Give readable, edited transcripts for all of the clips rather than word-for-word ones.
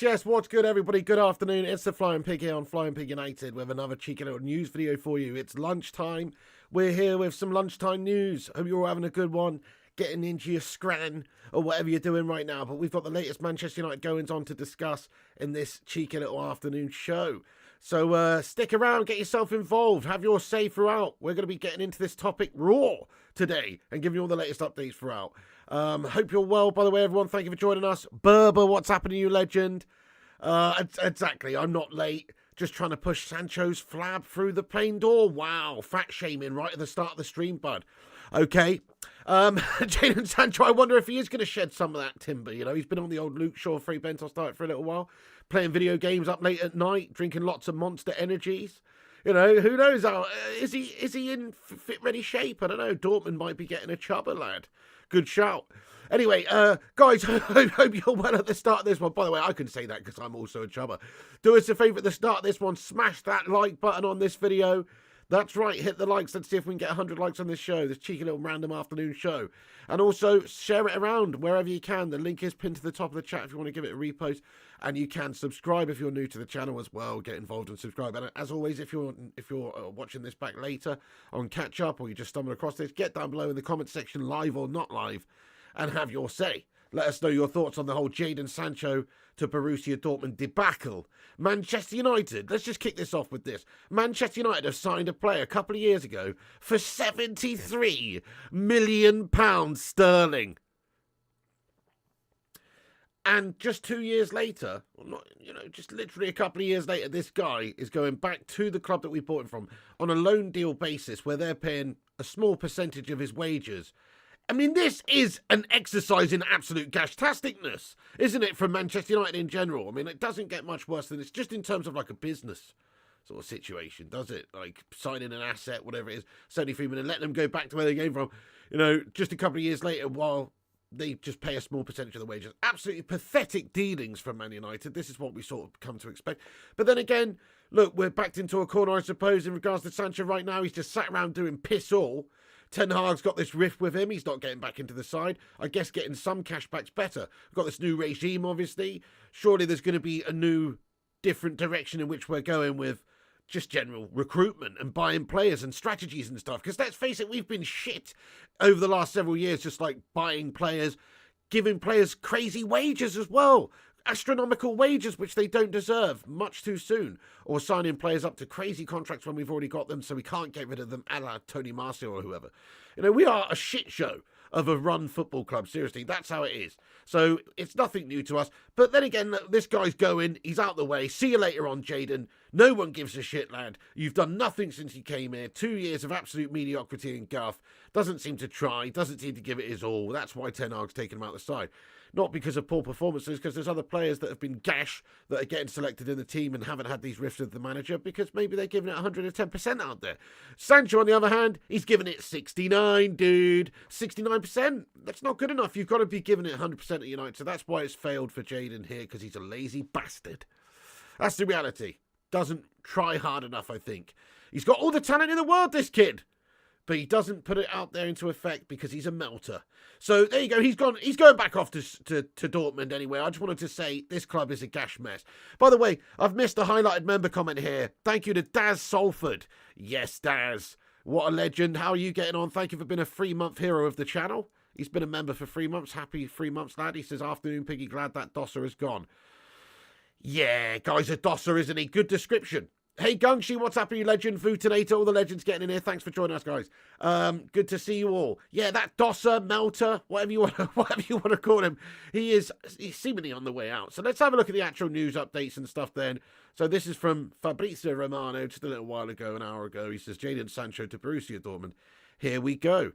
Yes. What's good, everybody? Good afternoon. It's the Flying Pig here on Flying Pig United with another cheeky little news video for you. It's lunchtime. We're here with some lunchtime news. Hope you're all having a good one, getting into your scran or whatever you're doing right now. But we've got the latest Manchester United goings on to discuss in this cheeky little afternoon show. So stick around, get yourself involved, have your say throughout. We're going to be getting into this topic raw today and giving you all the latest updates throughout. Hope you're well, by the way, everyone. Thank you for joining us. Berber, what's happening, you legend? Exactly, I'm not late. Just trying to push Sancho's flab through the plane door. Wow, fat shaming right at the start of the stream, bud. Okay. Jadon Sancho, I wonder if he is going to shed some of that timber. You know, he's been on the old Luke Shaw free Bentos diet for a little while, playing video games up late at night, drinking lots of Monster Energies. You know, who knows? How, is he in fit ready shape? I don't know. Dortmund might be getting a chubber, lad. Good shout. Anyway, guys, I hope you're well at the start of this one. By the way, I can say that because I'm also a chubber. Do us a favour at the start of this one. Smash that like button on this video. That's right, hit the likes. Let's see if we can get 100 likes on this show, this cheeky little random afternoon show. And also, share it around wherever you can. The link is pinned to the top of the chat if you want to give it a repost. And you can subscribe if you're new to the channel as well. Get involved and subscribe. And as always, if you're watching this back later on catch up or you just stumble across this, get down below in the comment section, live or not live, and have your say. Let us know your thoughts on the whole Jadon Sancho to Borussia Dortmund debacle. Manchester United, let's just kick this off with this. Manchester United have signed a player a couple of years ago for £73 million sterling. And just 2 years later, just literally a couple of years later, this guy is going back to the club that we bought him from on a loan deal basis where they're paying a small percentage of his wages. I mean, this is an exercise in absolute gashtasticness, isn't it, from Manchester United in general? I mean, it doesn't get much worse than this, just in terms of like a business sort of situation, does it? Like signing an asset, whatever it is, 73 million, letting them go back to where they came from, just a couple of years later while they just pay a small percentage of the wages. Absolutely pathetic dealings from Man United. This is what we sort of come to expect. But then again, look, we're backed into a corner, I suppose, in regards to Sancho right now. He's just sat around doing piss all. Ten Hag's got this rift with him. He's not getting back into the side. I guess getting some cashback's better. We've got this new regime, obviously. Surely there's going to be a new, different direction in which we're going with just general recruitment and buying players and strategies and stuff. Because let's face it, we've been shit over the last several years, just like buying players, giving players crazy wages as well. Astronomical wages, which they don't deserve much too soon, or signing players up to crazy contracts when we've already got them, so we can't get rid of them, a la Tony Martial or whoever. We are a shit show of a run football club. Seriously, that's how it is. So it's nothing new to us. But then again, this guy's going. He's out the way. See you later on, Jadon. No one gives a shit, lad. You've done nothing since you came here. 2 years of absolute mediocrity and guff. Doesn't seem to try. Doesn't seem to give it his all. That's why Ten Hag's taken him out the side. Not because of poor performances, because there's other players that have been gash that are getting selected in the team and haven't had these rifts with the manager because maybe they're giving it 110% out there. Sancho, on the other hand, he's giving it 69, dude. 69%. That's not good enough. You've got to be giving it 100% at United. So that's why it's failed for Jadon here, because he's a lazy bastard. That's the reality. Doesn't try hard enough, I think. He's got all the talent in the world, this kid. But he doesn't put it out there into effect because he's a melter. So there you go. He's going back off to Dortmund anyway. I just wanted to say this club is a gash mess. By the way, I've missed a highlighted member comment here. Thank you to Daz Salford. Yes, Daz. What a legend. How are you getting on? Thank you for being a 3-month hero of the channel. He's been a member for 3 months. Happy 3 months, lad. He says, afternoon, Piggy. Glad that dosser is gone. Yeah, guy's a dosser, isn't he? Good description. Hey, Gungshi, what's happening, you legend? Futinator, all the legends getting in here. Thanks for joining us, guys. Good to see you all. Yeah, that Dosser, Melter, whatever you want to call him, he's seemingly on the way out. So let's have a look at the actual news updates and stuff then. So this is from Fabrizio Romano just a little while ago, an hour ago. He says, Jadon Sancho to Borussia Dortmund. Here we go.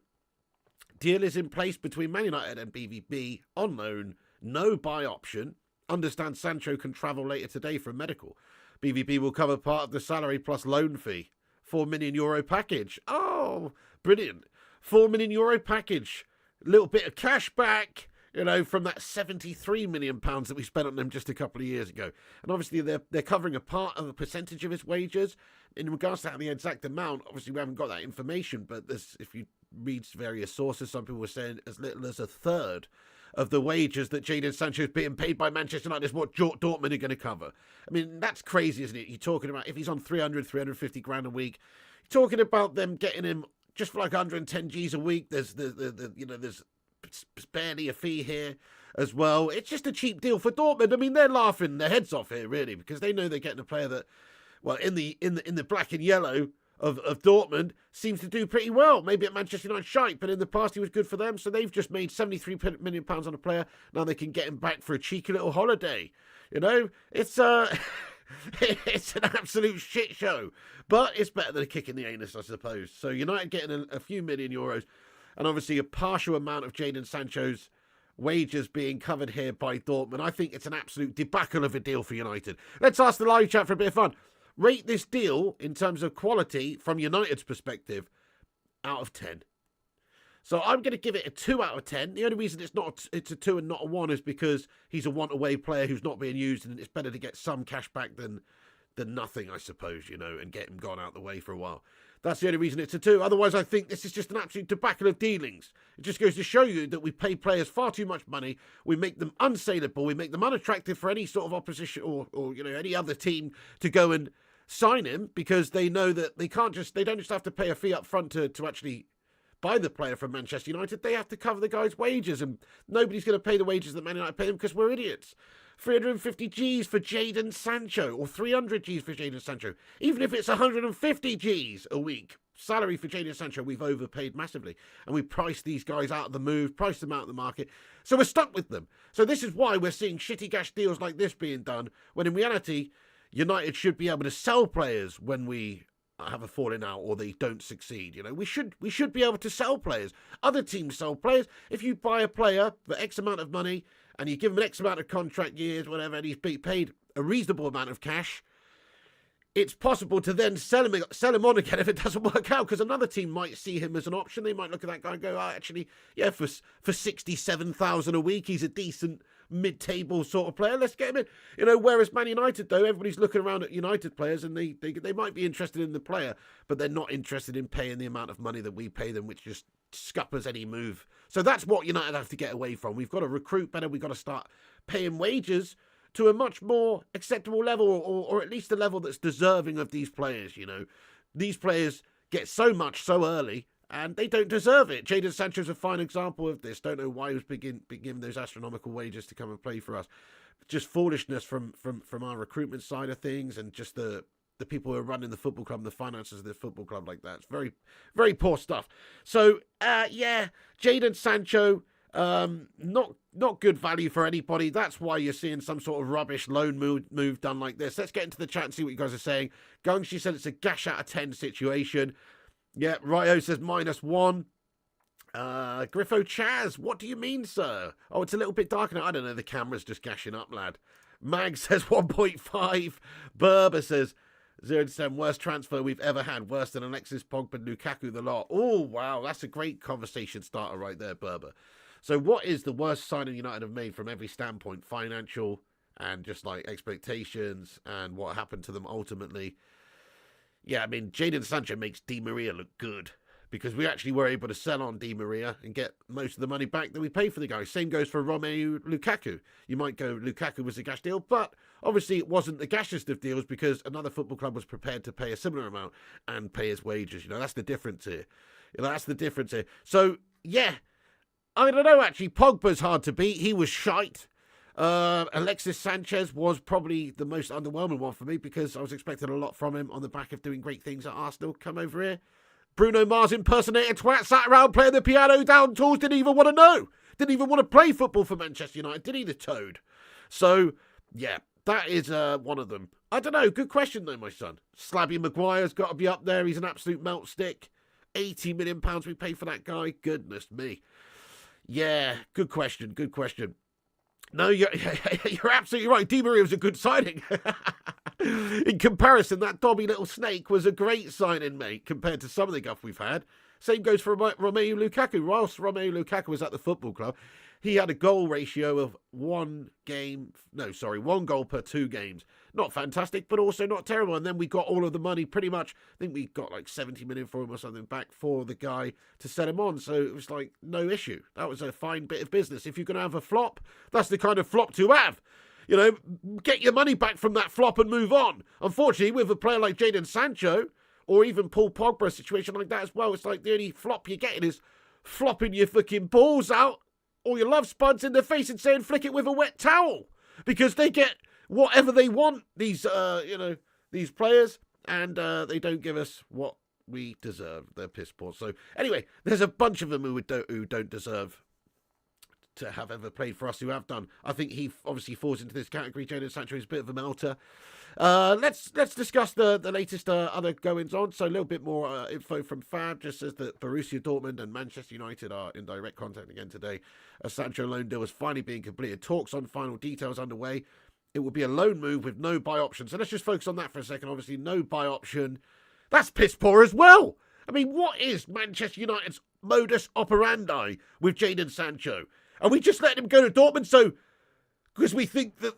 Deal is in place between Man United and BVB on loan. No buy option. Understand Sancho can travel later today for a medical. BVB will cover part of the salary plus loan fee. €4 million package. Oh, brilliant. €4 million package. Little bit of cash back, from that £73 million that we spent on them just a couple of years ago. And obviously they're covering a part of a percentage of his wages. In regards to the exact amount, obviously we haven't got that information, but if you read various sources, some people were saying as little as a third of the wages that Jadon Sancho is being paid by Manchester United is what Dortmund are going to cover. I mean, that's crazy, isn't it? You're talking about if he's on 350 grand a week, you're talking about them getting him just for like 110 G's a week. There's barely a fee here as well. It's just a cheap deal for Dortmund. I mean, they're laughing their heads off here, really, because they know they're getting a player that, well, in the black and yellow of Dortmund seems to do pretty well. Maybe at Manchester United shite, but in the past he was good for them. So they've just made £73 million on a player. Now they can get him back for a cheeky little holiday. It's it's an absolute shit show, but it's better than a kick in the anus, I suppose. So United getting a few million euros, and obviously a partial amount of Jadon Sancho's wages being covered here by Dortmund. I think it's an absolute debacle of a deal for United. Let's ask the live chat for a bit of fun. Rate this deal in terms of quality from United's perspective out of 10. So I'm going to give it a 2 out of 10. The only reason it's a 2 and not a 1 is because he's a one-away player who's not being used, and it's better to get some cash back than nothing, I suppose, and get him gone out the way for a while. That's the only reason it's a 2. Otherwise, I think this is just an absolute debacle of dealings. It just goes to show you that we pay players far too much money. We make them unsaleable. We make them unattractive for any sort of opposition or any other team to go and sign him, because they know that they don't just have to pay a fee up front to actually buy the player from Manchester United. They have to cover the guy's wages, and nobody's going to pay the wages that Man United pay him because we're idiots. 350 G's for Jadon Sancho, or 300 G's for Jadon Sancho. Even if it's 150 G's a week salary for Jadon Sancho, we've overpaid massively, and we priced these guys out of the move, priced them out of the market, so we're stuck with them. So this is why we're seeing shitty gash deals like this being done, when in reality United should be able to sell players when we have a falling out or they don't succeed. We should be able to sell players. Other teams sell players. If you buy a player for X amount of money and you give him an X amount of contract years, whatever, and he's paid a reasonable amount of cash, it's possible to then sell him on again if it doesn't work out, because another team might see him as an option. They might look at that guy and go, actually, yeah, for 67,000 a week, he's a decent mid-table sort of player. Let's get him in. Whereas Man United, though, everybody's looking around at United players and they might be interested in the player, but they're not interested in paying the amount of money that we pay them, which just scuppers any move. So that's what United have to get away from. We've got to recruit better. We've got to start paying wages to a much more acceptable level, or at least a level that's deserving of these players. These players get so much so early, and they don't deserve it. Jadon Sancho's a fine example of this. Don't know why he was being given those astronomical wages to come and play for us. Just foolishness from our recruitment side of things, and just the people who are running the football club and the finances of the football club like that. It's very, very poor stuff. So, Jadon Sancho, not good value for anybody. That's why you're seeing some sort of rubbish loan move done like this. Let's get into the chat and see what you guys are saying. Gungshi said it's a gash out of 10 situation. Yeah, Ryo says -1. Griffo Chaz, what do you mean, sir? Oh, it's a little bit dark now. I don't know, the camera's just gashing up, lad. Mag says 1.5. Berber says 0-10, worst transfer we've ever had, worse than Alexis Pogba and Lukaku the lot. Oh, wow, that's a great conversation starter right there, Berber. So what is the worst signing United have made from every standpoint? Financial and just like expectations and what happened to them ultimately. Yeah, I mean, Jadon Sancho makes Di Maria look good, because we actually were able to sell on Di Maria and get most of the money back that we paid for the guy. Same goes for Romelu Lukaku. You might go, Lukaku was a gash deal, but obviously it wasn't the gashest of deals, because another football club was prepared to pay a similar amount and pay his wages. That's the difference here. That's the difference here. So, yeah, I don't know, actually. Pogba's hard to beat. He was shite. Alexis Sanchez was probably the most underwhelming one for me because I was expecting a lot from him on the back of doing great things at Arsenal. Come over here. Bruno Mars impersonating twat, sat around playing the piano down tools, didn't even want to know. Didn't even want to play football for Manchester United, did he, the toad? So, yeah, that is one of them. I don't know, good question though, my son. Slabby Maguire's got to be up there. He's an absolute melt stick. £80 million we paid for that guy. Goodness me. Yeah, good question, good question. No, you're absolutely right. Di Maria was a good signing. In comparison, that Dobby little snake was a great signing, mate, compared to some of the guff we've had. Same goes for Romelu Lukaku. Whilst Romelu Lukaku was at the football club, he had a goal ratio of one goal per 2 games. Not fantastic, but also not terrible. And then we got all of the money pretty much. I think we got like 70 million for him or something back for the guy to sell him on. So it was like no issue. That was a fine bit of business. If you're going to have a flop, that's the kind of flop to have. You know, get your money back from that flop and move on. Unfortunately, with a player like Jadon Sancho, or even Paul Pogba, a situation like that as well, it's like the only flop you're getting is flopping your fucking balls out or your love spuds in the face and saying flick it with a wet towel. Because they get whatever they want, these these players, and they don't give us what we deserve. They're piss poor. So anyway, there's a bunch of them who don't deserve to have ever played for us who have done. I think he obviously falls into this category. Jadon Sancho is a bit of a melter. Let's discuss the latest other goings on. So a little bit more info from Fab. Just says that Borussia Dortmund and Manchester United are in direct contact again today. A Sancho loan deal is finally being completed. Talks on final details underway. It will be a loan move with no buy option. So let's just focus on that for a second. Obviously, no buy option. That's piss poor as well. I mean, what is Manchester United's modus operandi with Jadon Sancho? Are we just letting him go to Dortmund because we think that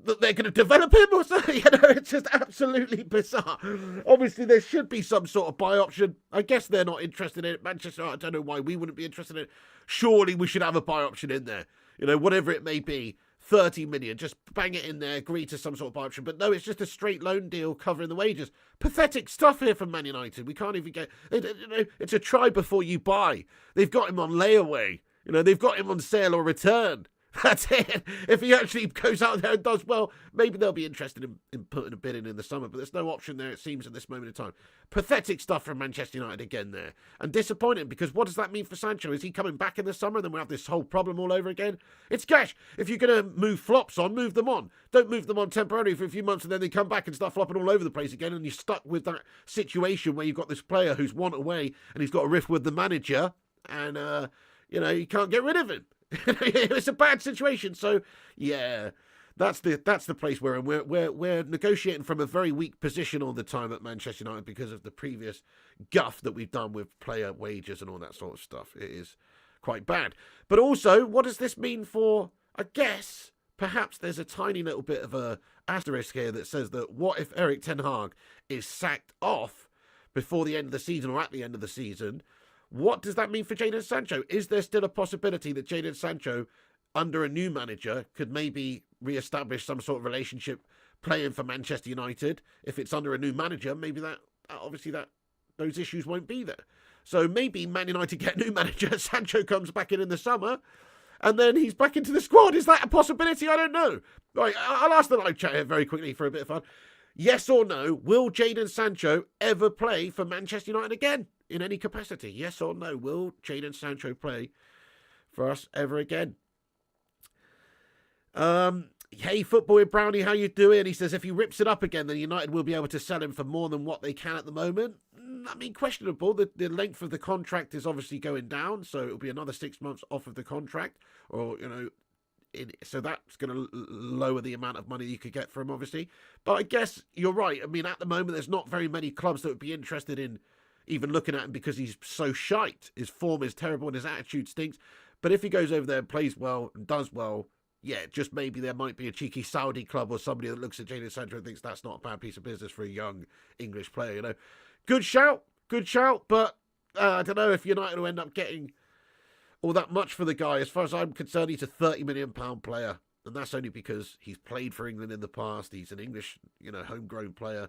they're going to develop him or something? You know, it's just absolutely bizarre. Obviously, there should be some sort of buy option. I guess they're not interested in it. Manchester, I don't know why we wouldn't be interested in it. Surely we should have a buy option in there. You know, whatever it may be, 30 million, just bang it in there, agree to some sort of buy option. But no, it's just a straight loan deal covering the wages. Pathetic stuff here from Man United. We can't even get, it's a try before you buy. They've got him on layaway. You know, they've got him on sale or return. That's it. If he actually goes out there and does well, maybe they'll be interested in putting a bid in the summer, but there's no option there, it seems, at this moment in time. Pathetic stuff from Manchester United again there. And disappointing, because what does that mean for Sancho? Is he coming back in the summer and then we'll have this whole problem all over again? It's cash. If you're going to move flops on, move them on. Don't move them on temporarily for a few months and then they come back and start flopping all over the place again and you're stuck with that situation where you've got this player who's one away and he's got a rift with the manager and, you can't get rid of him. It's a bad situation. So yeah, that's the place we're in. We're negotiating from a very weak position all the time at Manchester United because of the previous guff that we've done with player wages and all that sort of stuff. It is quite bad. But also, what does this mean for? I guess perhaps there's a tiny little bit of a asterisk here that says that what if Erik ten Hag is sacked off before the end of the season or at the end of the season? What does that mean for Jadon Sancho? Is there still a possibility that Jadon Sancho, under a new manager, could maybe re-establish some sort of relationship playing for Manchester United? If it's under a new manager, maybe those issues won't be there. So maybe Man United get a new manager, Sancho comes back in the summer, and then he's back into the squad. Is that a possibility? I don't know. Right, I'll ask the live chat here very quickly for a bit of fun. Yes or no, will Jadon Sancho ever play for Manchester United again? In any capacity, yes or no? Will Jadon Sancho play for us ever again? Hey, Football Brownie, how you doing? He says if he rips it up again, then United will be able to sell him for more than what they can at the moment. I mean, questionable. The length of the contract is obviously going down, so it'll be another 6 months off of the contract, or so that's going to lower the amount of money you could get for him, obviously. But I guess you're right. I mean, at the moment, there's not very many clubs that would be interested in even looking at him because he's so shite. His form is terrible and his attitude stinks. But if he goes over there and plays well and does well, yeah, just maybe there might be a cheeky Saudi club or somebody that looks at Jadon Sancho and thinks that's not a bad piece of business for a young English player, Good shout, but I don't know if United will end up getting all that much for the guy. As far as I'm concerned, he's a £30 million player, and that's only because he's played for England in the past. He's an English, homegrown player.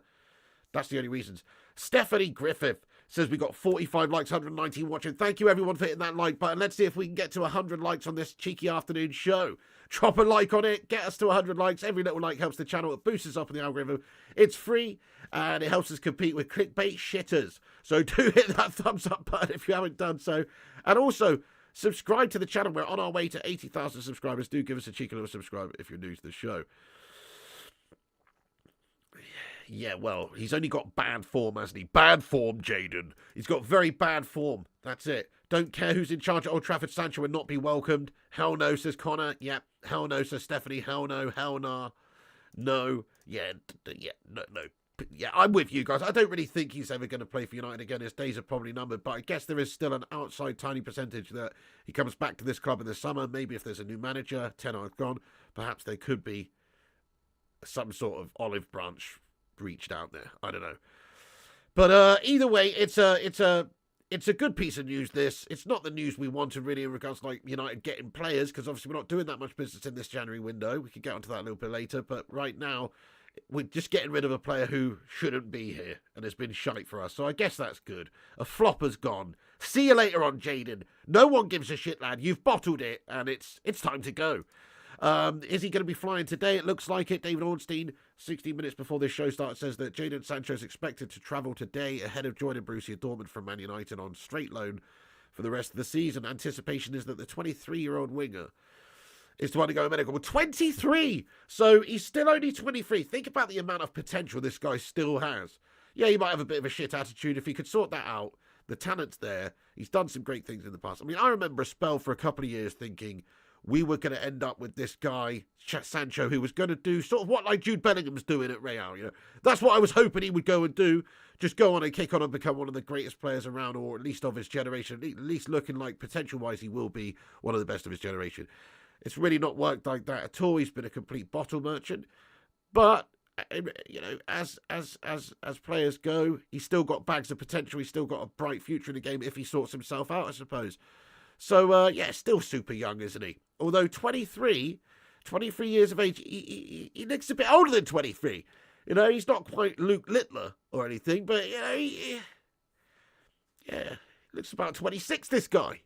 That's the only reasons. Stephanie Griffith Says we got 45 likes, 119 watching. Thank you, everyone, for hitting that like button. Let's see if we can get to 100 likes on this cheeky afternoon show. Drop a like on it. Get us to 100 likes. Every little like helps the channel. It boosts us up in the algorithm. It's free, and it helps us compete with clickbait shitters. So do hit that thumbs up button if you haven't done so. And also, subscribe to the channel. We're on our way to 80,000 subscribers. Do give us a cheeky little subscribe if you're new to the show. Yeah, well, he's only got bad form, hasn't he? Bad form, Jadon. He's got very bad form. That's it. Don't care who's in charge at Old Trafford. Sancho would not be welcomed. Hell no, says Connor. Yep. Hell no, says Stephanie. Hell no. Hell nah. No. Yeah. No. Yeah, I'm with you guys. I don't really think he's ever going to play for United again. His days are probably numbered. But I guess there is still an outside tiny percentage that he comes back to this club in the summer. Maybe if there's a new manager, 10 hours gone, perhaps there could be some sort of olive branch reached out there. I don't know. But either way, it's a good piece of news, this. It's not the news we wanted, really, in regards to, like, United getting players, because obviously we're not doing that much business in this January window. We can get onto that a little bit later, but right now, we're just getting rid of a player who shouldn't be here and has been shite for us. So I guess that's good. A flopper's gone. See you later on, Jadon. No one gives a shit, lad. You've bottled it, and it's time to go. Is he going to be flying today? It looks like it. David Ornstein, 16 minutes before this show starts, says that Jadon Sancho is expected to travel today ahead of joining Borussia Dortmund from Man United on straight loan for the rest of the season. Anticipation is that the 23-year-old winger is to undergo a medical. Well, 23! So he's still only 23. Think about the amount of potential this guy still has. Yeah, he might have a bit of a shit attitude. If he could sort that out, the talent's there. He's done some great things in the past. I mean, I remember a spell for a couple of years thinking we were going to end up with this guy, Sancho, who was going to do sort of what like Jude Bellingham's doing at Real. You know, that's what I was hoping he would go and do. Just go on and kick on and become one of the greatest players around, or at least of his generation. At least looking like potential-wise he will be one of the best of his generation. It's really not worked like that at all. He's been a complete bottle merchant. But you know, as players go, he's still got bags of potential. He's still got a bright future in the game if he sorts himself out, I suppose. So, yeah, still super young, isn't he? Although 23 years of age, he looks a bit older than 23. You know, he's not quite Luke Littler or anything, but, you know, he looks about 26, this guy.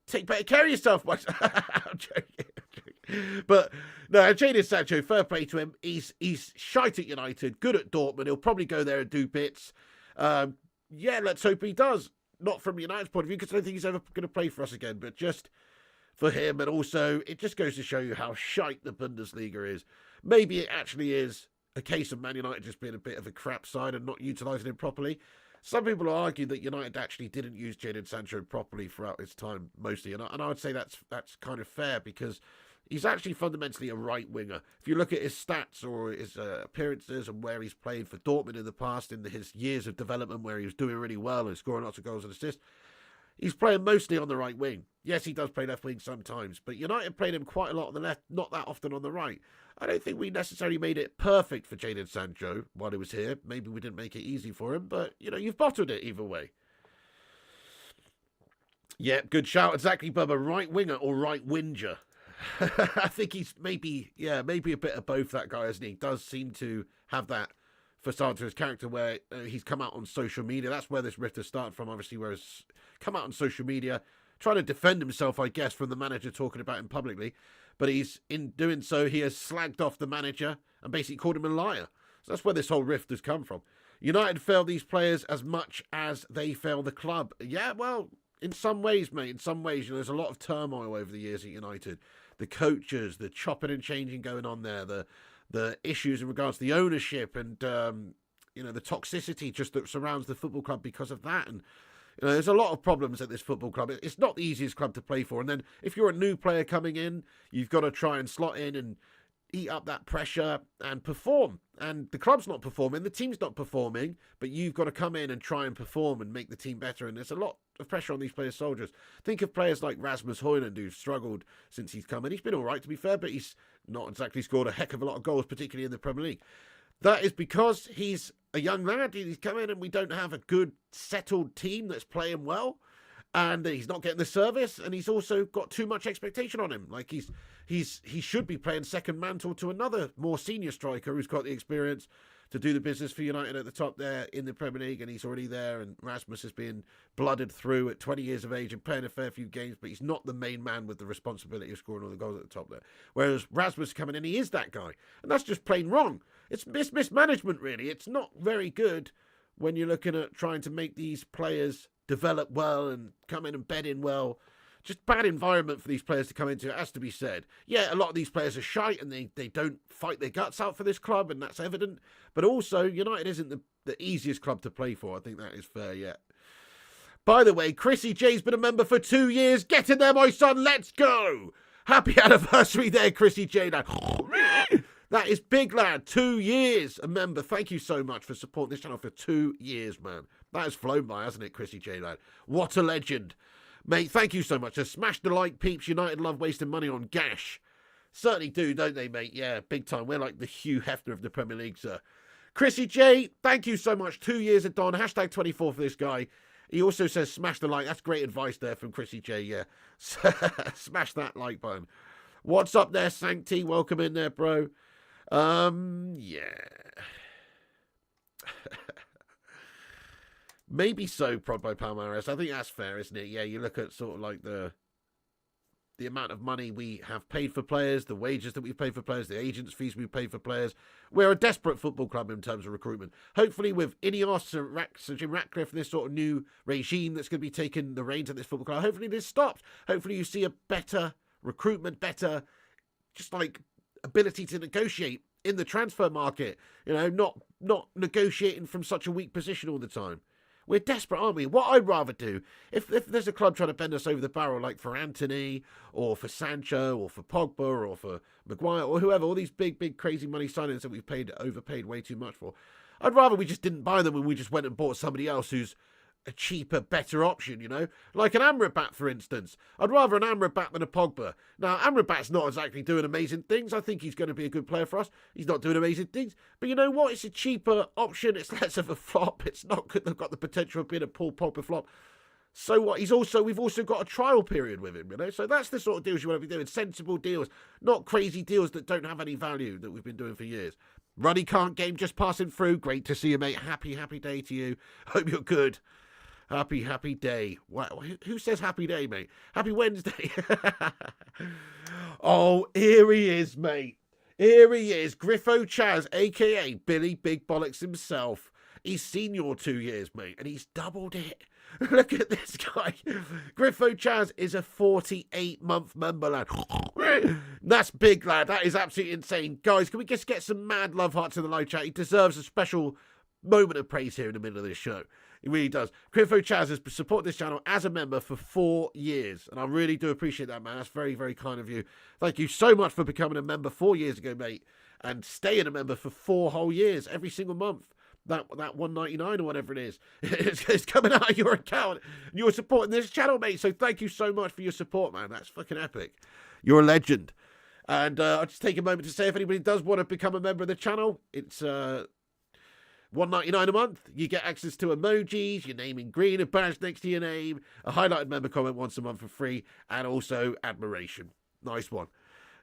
Take better care of yourself, I'm joking. But, no, Jadon Sancho, fair play to him. He's shite at United, good at Dortmund. He'll probably go there and do bits. Yeah, let's hope he does. Not from United's point of view, because I don't think he's ever going to play for us again, but just for him. And also, it just goes to show you how shite the Bundesliga is. Maybe it actually is a case of Man United just being a bit of a crap side and not utilising him properly. Some people argue that United actually didn't use Jadon Sancho properly throughout his time, mostly. And I would say that's kind of fair, because he's actually fundamentally a right winger. If you look at his stats or his appearances and where he's played for Dortmund in the past, in his years of development where he was doing really well and scoring lots of goals and assists, he's playing mostly on the right wing. Yes, he does play left wing sometimes, but United played him quite a lot on the left, not that often on the right. I don't think we necessarily made it perfect for Jadon Sancho while he was here. Maybe we didn't make it easy for him, but, you know, you've bottled it either way. Yeah, good shout. Exactly, Bubba. Right winger or right winger? I think he's maybe a bit of both, that guy, isn't he? He does seem to have that facade to his character where he's come out on social media. That's where this rift has started from, obviously, where he's come out on social media, trying to defend himself, I guess, from the manager talking about him publicly. But in doing so, he has slagged off the manager and basically called him a liar. So that's where this whole rift has come from. United fail these players as much as they fail the club. Yeah, well, in some ways, mate, in some ways, you know, there's a lot of turmoil over the years at United. The coaches, the chopping and changing going on there, the issues in regards to the ownership and, you know, the toxicity just that surrounds the football club because of that. And, you know, there's a lot of problems at this football club. It's not the easiest club to play for. And then if you're a new player coming in, you've got to try and slot in and eat up that pressure and perform. And the club's not performing, the team's not performing, but you've got to come in and try and perform and make the team better. And there's a lot of pressure on these players' soldiers. Think of players like Rasmus Højlund, who's struggled since he's come in. He's been all right, to be fair, but he's not exactly scored a heck of a lot of goals, particularly in the Premier League. That is because he's a young lad. He's come in and we don't have a good, settled team that's playing well. And he's not getting the service, and he's also got too much expectation on him. Like he should be playing second mantle to another more senior striker who's got the experience to do the business for United at the top there in the Premier League, and he's already there, and Rasmus has been blooded through at 20 years of age and playing a fair few games, but he's not the main man with the responsibility of scoring all the goals at the top there. Whereas Rasmus coming in, he is that guy, and that's just plain wrong. It's mismanagement, really. It's not very good when you're looking at trying to make these players develop well and come in and bed in well. Just bad environment for these players to come into, it has to be said. Yeah, a lot of these players are shite and they don't fight their guts out for this club, and that's evident. But also, United isn't the easiest club to play for. I think that is fair, yeah. By the way, Chrissy J's been a member for 2 years. Get in there, my son. Let's go. Happy anniversary there, Chrissy J. That is big, lad. 2 years a member. Thank you so much for supporting this channel for 2 years, man. That has flown by, hasn't it, Chrissy J, lad? What a legend. Mate, thank you so much. So smash the like, peeps. United love wasting money on gash. Certainly do, don't they, mate? Yeah, big time. We're like the Hugh Hefner of the Premier League, sir. Chrissy J, thank you so much. 2 years at Don. Hashtag 24 for this guy. He also says smash the like. That's great advice there from Chrissy J, yeah. Smash that like button. What's up there, Sancti? Welcome in there, bro. Yeah. Maybe so, prod by Palmares. I think that's fair, isn't it? Yeah, you look at sort of like the amount of money we have paid for players, the wages that we've paid for players, the agents' fees we've paid for players. We're a desperate football club in terms of recruitment. Hopefully with Ineos and Sir Jim Ratcliffe and this sort of new regime that's going to be taking the reins of this football club, hopefully this stops. Hopefully you see a better recruitment, better just like ability to negotiate in the transfer market. You know, not negotiating from such a weak position all the time. We're desperate, aren't we? What I'd rather do, if there's a club trying to bend us over the barrel, like for Anthony, or for Sancho, or for Pogba, or for Maguire, or whoever, all these big, crazy money signings that we've overpaid way too much for, I'd rather we just didn't buy them and we just went and bought somebody else who's a cheaper, better option, you know? Like an Amrabat, for instance. I'd rather an Amrabat than a Pogba. Now, Amrabat's not exactly doing amazing things. I think he's going to be a good player for us. He's not doing amazing things. But you know what? It's a cheaper option. It's less of a flop. It's not good. They've got the potential of being a Paul Pogba flop. So what? We've also got a trial period with him, you know? So that's the sort of deals you want to be doing. Sensible deals. Not crazy deals that don't have any value that we've been doing for years. Ruddy Can't game just passing through. Great to see you, mate. Happy day to you. Hope you're good. Happy day. Wow. Who says happy day, mate? Happy Wednesday. Oh, here he is, mate. Here he is. Griffo Chaz, a.k.a. Billy Big Bollocks himself. He's seen your 2 years, mate, and he's doubled it. Look at this guy. Griffo Chaz is a 48-month member, lad. That's big, lad. That is absolutely insane. Guys, can we just get some mad love hearts in the live chat? He deserves a special moment of praise here in the middle of this show. He really does. Griffo Chaz has supported this channel as a member for 4 years. And I really do appreciate that, man. That's very, very kind of you. Thank you so much for becoming a member 4 years ago, mate. And staying a member for 4 whole years, every single month. That $1.99 or whatever it is. It's coming out of your account. And you're supporting this channel, mate. So thank you so much for your support, man. That's fucking epic. You're a legend. And I'll just take a moment to say if anybody does want to become a member of the channel, it's $1.99 a month. You get access to emojis, your name in green, a badge next to your name, a highlighted member comment once a month for free, and also admiration. Nice one.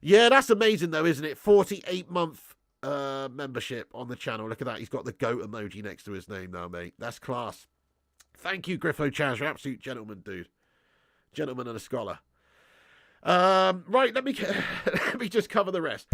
Yeah, that's amazing though, isn't it? 48-month membership on the channel. Look at that. He's got the goat emoji next to his name now, mate. That's class. Thank you, Griffo Chaz. You're an absolute gentleman, dude. Gentleman and a scholar. Right, let me just cover the rest.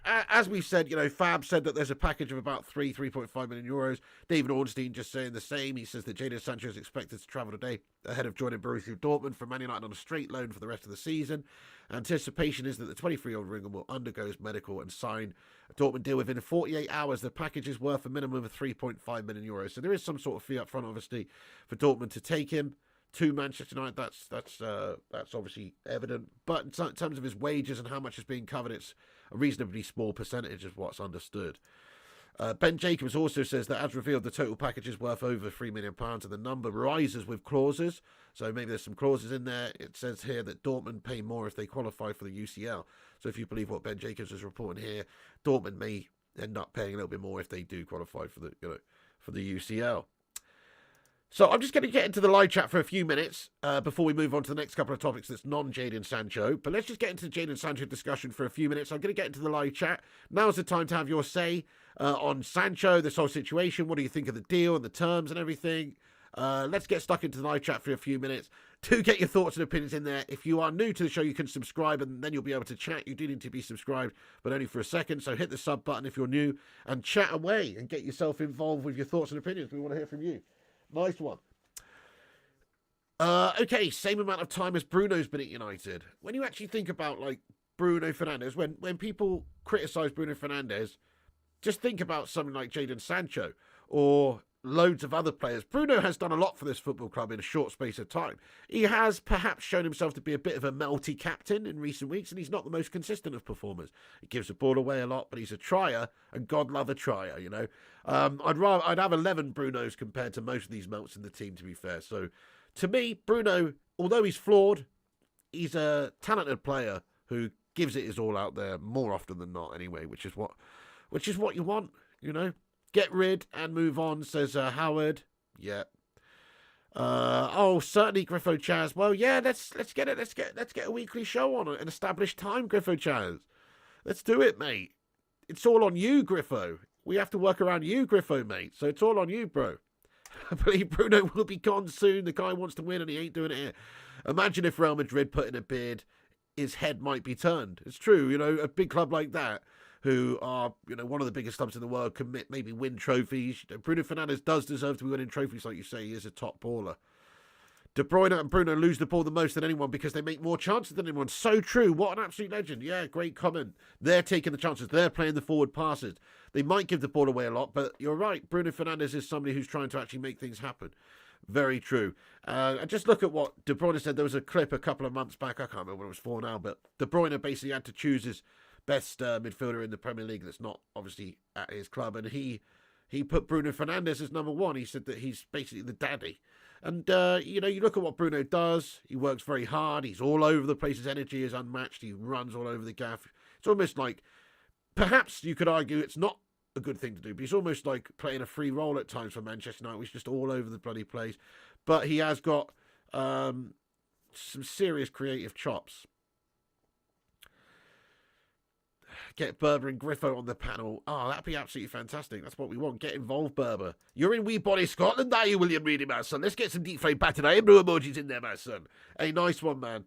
As we've said, you know, Fab said that there's a package of about 3.5 million euros. David Ornstein just saying the same. He says that Jadon Sancho is expected to travel today ahead of joining Borussia Dortmund from Man United on a straight loan for the rest of the season. Anticipation is that the 23-year-old winger will undergo his medical and sign a Dortmund deal within 48 hours. The package is worth a minimum of 3.5 million euros. So there is some sort of fee up front, obviously, for Dortmund to take him to Manchester United. That's obviously evident. But in terms of his wages and how much is being covered, it's a reasonably small percentage of what's understood. Ben Jacobs also says that as revealed, the total package is worth over £3 million and the number rises with clauses. So maybe there's some clauses in there. It says here that Dortmund pay more if they qualify for the UCL. So if you believe what Ben Jacobs is reporting here, Dortmund may end up paying a little bit more if they do qualify for the UCL. So I'm just going to get into the live chat for a few minutes before we move on to the next couple of topics that's non-Jadon Sancho. But let's just get into the Jadon Sancho discussion for a few minutes. I'm going to get into the live chat. Now's the time to have your say on Sancho, this whole situation. What do you think of the deal and the terms and everything? Let's get stuck into the live chat for a few minutes. Do get your thoughts and opinions in there. If you are new to the show, you can subscribe and then you'll be able to chat. You do need to be subscribed, but only for a second. So hit the sub button if you're new and chat away and get yourself involved with your thoughts and opinions. We want to hear from you. Nice one. Okay, same amount of time as Bruno's been at United. When you actually think about, like, Bruno Fernandes, when people criticise Bruno Fernandes, just think about something like Jadon Sancho or loads of other players. Bruno has done a lot for this football club in a short space of time. He has perhaps shown himself to be a bit of a melty captain in recent weeks, and he's not the most consistent of performers. He gives the ball away a lot, but he's a trier, and God love a trier, you know. I'd have 11 Brunos compared to most of these melts in the team, to be fair. So, to me, Bruno, although he's flawed, he's a talented player who gives it his all out there more often than not, anyway, which is what you want, you know. Get rid and move on, says Howard. Yeah. Certainly, Griffo Chaz. Well, yeah, let's get it. Let's get a weekly show on an established time, Griffo Chaz. Let's do it, mate. It's all on you, Griffo. We have to work around you, Griffo, mate. So it's all on you, bro. I believe Bruno will be gone soon. The guy wants to win and he ain't doing it here. Imagine if Real Madrid put in a bid, his head might be turned. It's true, you know, a big club like that, who are, you know, one of the biggest clubs in the world, can maybe win trophies. Bruno Fernandes does deserve to be winning trophies, like you say. He is a top baller. De Bruyne and Bruno lose the ball the most than anyone because they make more chances than anyone. So true. What an absolute legend. Yeah, great comment. They're taking the chances. They're playing the forward passes. They might give the ball away a lot, but you're right. Bruno Fernandes is somebody who's trying to actually make things happen. Very true. And just look at what De Bruyne said. There was a clip a couple of months back. I can't remember what it was for now, but De Bruyne basically had to choose his best midfielder in the Premier League that's not obviously at his club, and he put Bruno Fernandes as number one. He said that he's basically the daddy. And, you know, you look at what Bruno does. He works very hard. He's all over the place. His energy is unmatched. He runs all over the gaff. It's almost like, perhaps you could argue it's not a good thing to do, but he's almost like playing a free role at times for Manchester United. He's just all over the bloody place. But he has got some serious creative chops. Get Berber and Griffo on the panel. Oh, that'd be absolutely fantastic. That's what we want. Get involved, Berber. You're in Wee Body Scotland, are you, William Reedy, my son? Let's get some deep fried battered eyebrow emojis in there, my son. Hey, nice one, man.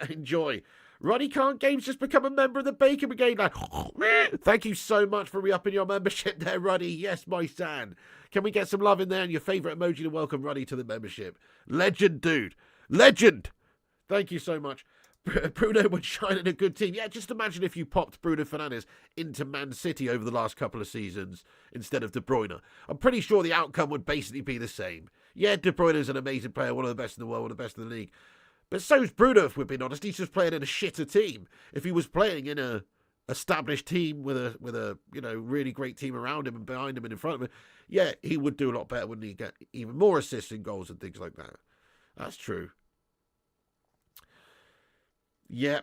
Enjoy. Roddy Can't Games just become a member of the Baker Brigade. Like, thank you so much for re-upping your membership there, Roddy. Yes, my son. Can we get some love in there and your favourite emoji to welcome Roddy to the membership? Legend, dude. Legend. Thank you so much. Bruno would shine in a good team. Yeah, just imagine if you popped Bruno Fernandes into Man City over the last couple of seasons instead of De Bruyne. I'm pretty sure the outcome would basically be the same. Yeah, De Bruyne is an amazing player, one of the best in the world, one of the best in the league. But so's Bruno, if we're being honest. He's just playing in a shitter team. If he was playing in a established team with a you know, really great team around him and behind him and in front of him, yeah, he would do a lot better, wouldn't he? Get even more assists and goals and things like that. That's true. Yeah,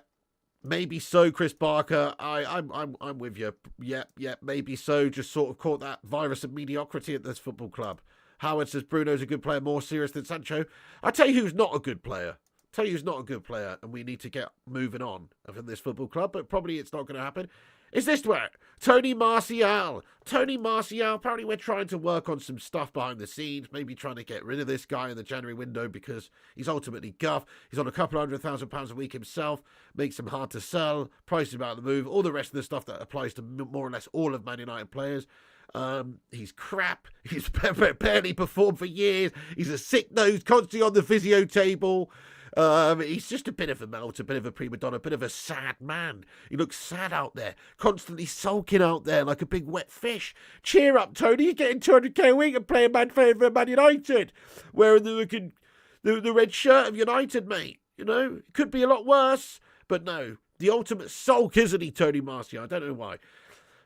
maybe so, Chris Barker. I'm with you. Yeah, maybe so. Just sort of caught that virus of mediocrity at this football club. Howard says Bruno's a good player, more serious than Sancho. I tell you who's not a good player. And we need to get moving on from this football club, but probably it's not going to happen. Is this where? Tony Martial. Apparently we're trying to work on some stuff behind the scenes, maybe trying to get rid of this guy in the January window because he's ultimately guff. He's on a couple £100,000 a week himself, makes him hard to sell, prices about the move, all the rest of the stuff that applies to more or less all of Man United players. He's crap. He's barely performed for years. He's a sick nose, constantly on the physio table. He's just a bit of a melt, a bit of a prima donna, a bit of a sad man. He looks sad out there, constantly sulking out there like a big wet fish. Cheer up, Tony. You're getting 200k a week and playing for Man United. Wearing the red shirt of United, mate. You know, it could be a lot worse. But no, the ultimate sulk, isn't he, Tony Martial? I don't know why.